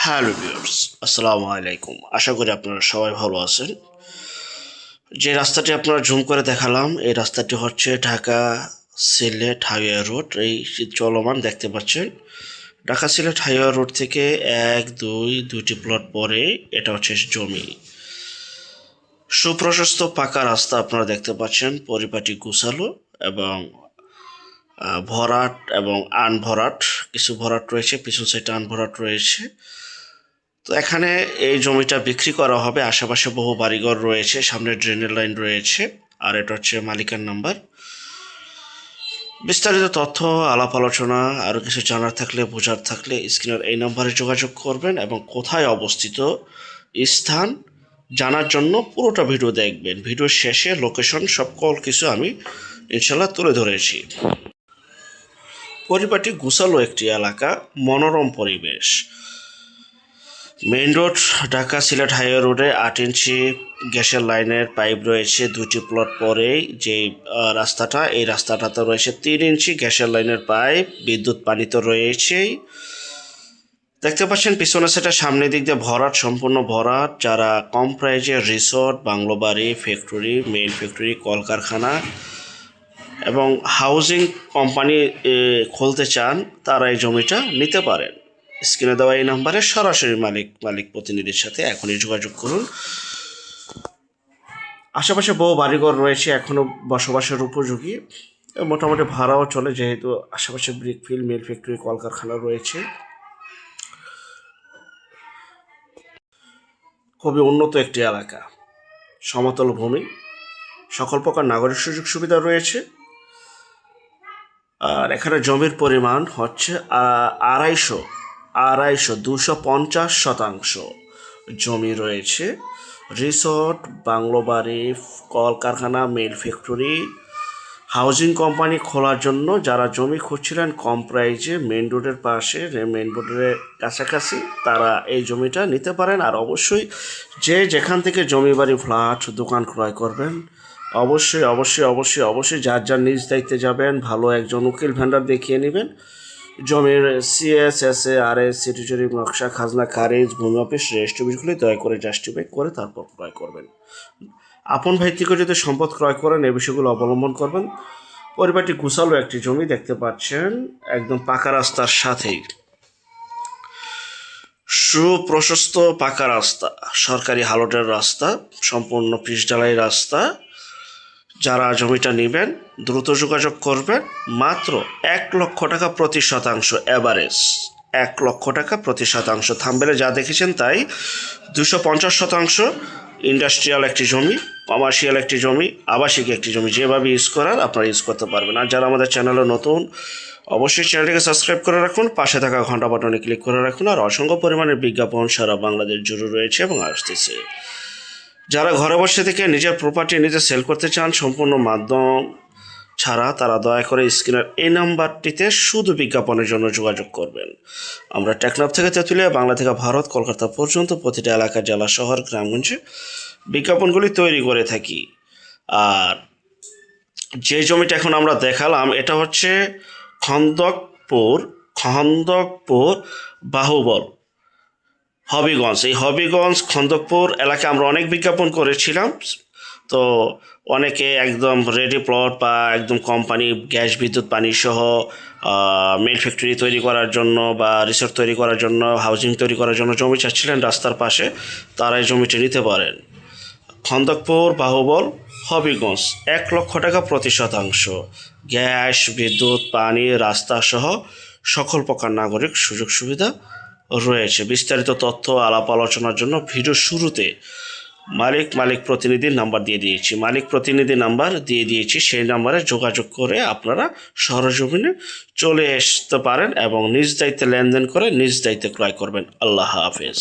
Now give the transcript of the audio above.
Hello viewers, আসসালামু আলাইকুম। আশা করি আপনারা সবাই ভালো আছেন। যে রাস্তাটি আপনারা জুম করে দেখালাম, এই রাস্তাটি হচ্ছে ঢাকা সিলেট হাইওয়ে রোড। এই চলমান দেখতে পাচ্ছেন, ঢাকা সিলেট হাইওয়ে রোড থেকে দুইটি প্লট পরে এটা হচ্ছে জমি। সুপ্রশস্ত পাকা রাস্তা আপনারা দেখতে পাচ্ছেন, পরিপাটি গুছালো এবং ভরাট এবং আনভরাট, কিছু ভরাট রয়েছে, পিছন সাইডে আনভরাট রয়েছে। তো এখানে এই জমিটা বিক্রি করা হবে। আশেপাশে বহু বাড়িঘর রয়েছে, সামনে ড্রেনের লাইন রয়েছে, আর এটা হচ্ছে মালিকের নাম্বার। বিস্তারিত তথ্য, আলাপ আলোচনা, আরও কিছু জানার থাকলে, বোঝার থাকলে স্ক্রিনের এই নাম্বারে যোগাযোগ করবেন এবং কোথায় অবস্থিত স্থান জানার জন্য পুরোটা ভিডিও দেখবেন। ভিডিওর শেষে লোকেশন সকল কিছু আমি ইনশাল্লাহ তুলে ধরেছি। পরিপাটি গুছালো একটি এলাকা, মনোরম পরিবেশ। Main road Dhaka Sylhet highway রোডে 8 ইঞ্চি গ্যাসের লাইনের পাইপ রয়েছে। দুটি প্লট পরেই যে রাস্তাটা, এই রাস্তাটাতে রয়েছে 3 ইঞ্চি গ্যাসের লাইনের পাইপ। বিদ্যুৎ পানি তো রয়েছেই। দেখতে পাচ্ছেন পিছনে সেটা সামনের দিক দিয়ে ভরাট, সম্পূর্ণ ভরাট। যারা কম প্রাইজে রিসোর্ট, বাংলো বাড়ি, ফ্যাক্টরি, মেইন ফ্যাক্টরি, কলকারখানা এবং হাউজিং কোম্পানি খুলতে চান, তারা এই জমিটা নিতে পারেন। স্ক্রিনে দেওয়া এই নাম্বারে সরাসরি মালিক প্রতিনিধির সাথে এখনই যোগাযোগ করুন। আশেপাশে বহু বাড়িঘর রয়েছে, এখনও বসবাসের উপযোগী। মোটামুটি ভাড়াও চলে, যেহেতু আশেপাশে ব্রিক ফিল্ড, মিল ফ্যাক্টরি, কলকারখানা রয়েছে। খুবই উন্নত একটি এলাকা, সমতল ভূমি, সকল প্রকার নাগরিক সুযোগ সুবিধা রয়েছে। আর এখানে জমির পরিমাণ হচ্ছে 250 শতাংশ জমি রয়েছে। রিসোর্ট, বাংলো বাড়ি, কলকারখানা, মিল ফ্যাক্টরি, হাউজিং কোম্পানি খোলার জন্য যারা জমি খুঁজছিলেন কম প্রাইজে, মেন রোডের পাশে, মেন রোডের কাছাকাছি, তারা এই জমিটা নিতে পারেন। আর অবশ্যই যে যেখান থেকে জমি বাড়ি, ফ্ল্যাট, দোকান ক্রয় করবেন, অবশ্যই যার নিজ দায়িত্বে যাবেন। ভালো একজন উকিল ভেন্ডার দেখিয়ে নেবেন। জমির CSSA, RS, সিটি জরিপ, নকশা, খাজনা, খারিজ, ভূমি অফিস, রেজিস্ট্রি অফিসগুলি দয়া করে জাস্টিফাই করে তারপর ক্রয় করবেন। আপন ভাই থেকে যদি সম্পদ ক্রয় করেন, এই বিষয়গুলো অবলম্বন করবেন। পরিবারটি গুছালো একটি জমি দেখতে পাচ্ছেন, একদম পাকা রাস্তার সাথেই। সুপ্রশস্ত পাকা রাস্তা, সরকারি হালটের রাস্তা, সম্পূর্ণ পিচ ঢালাই রাস্তা। যারা জমিটা নেবেন দ্রুত যোগাযোগ করবেন। মাত্র 1 লক্ষ টাকা প্রতি শতাংশ অ্যাভারেজ, 1 লক্ষ টাকা প্রতি শতাংশ। থাম্বনেলে যা দেখেছেন তাই। 250 শতাংশ ইন্ডাস্ট্রিয়াল একটি জমি, কমার্শিয়াল একটি জমি, আবাসিক একটি জমি। যেভাবে ইউজ করার আপনারা ইউজ করতে পারবেন। আর যারা আমাদের চ্যানেলে নতুন, অবশ্যই চ্যানেলটিকে সাবস্ক্রাইব করে রাখুন, পাশে থাকা ঘন্টা বাটনে ক্লিক করে রাখুন। আর অসংখ্য পরিমাণের বিজ্ঞাপন সারা বাংলাদেশ জুড়ে রয়েছে এবং আসতেছে। যারা ঘরে বসে থেকে নিজের প্রপার্টি নিজে সেল করতে চান সম্পূর্ণ মাধ্যম ছাড়া, তারা দয়া করে স্ক্রিনের এই নাম্বারটিতে শুধু বিজ্ঞাপনের জন্য যোগাযোগ করবেন। আমরা টেকনাফ থেকে তেঁতুলিয়া, বাংলা থেকে ভারত, কলকাতা পর্যন্ত প্রতিটা এলাকা, জেলা, শহর, গ্রামগঞ্জে বিজ্ঞাপনগুলি তৈরি করে থাকি। আর যে জমিটা এখন আমরা দেখালাম, এটা হচ্ছে খন্দকপুর বাহুবল, হবিগঞ্জ। এই হবিগঞ্জ খন্দকপুর এলাকায় আমরা অনেক বিজ্ঞাপন করেছিলাম। তো অনেকে একদম রেডি প্লট বা একদম কোম্পানি গ্যাস, বিদ্যুৎ, পানি সহ মিল ফ্যাক্টরি তৈরি করার জন্য বা রিসোর্ট তৈরি করার জন্য, হাউজিং তৈরি করার জন্য জমি চাচ্ছিলেন রাস্তার পাশে, তারা এই জমিটি নিতে পারেন। খন্দকপুর বাহুবল, হবিগঞ্জ, 1 লক্ষ টাকা প্রতি শতাংশ। গ্যাস, বিদ্যুৎ, পানি, রাস্তা সহ সকল প্রকার নাগরিক সুযোগ সুবিধা রয়েছে। বিস্তারিত তথ্য, আলাপ আলোচনার জন্য ভিডিও শুরুতে মালিক প্রতিনিধির নাম্বার দিয়ে দিয়েছি। সেই নাম্বারে যোগাযোগ করে আপনারা সরজমিনে চলে আসতে পারেন এবং নিজ দায়িত্বে লেনদেন করে নিজ দায়িত্বে ক্রয় করবেন। আল্লাহ হাফেজ।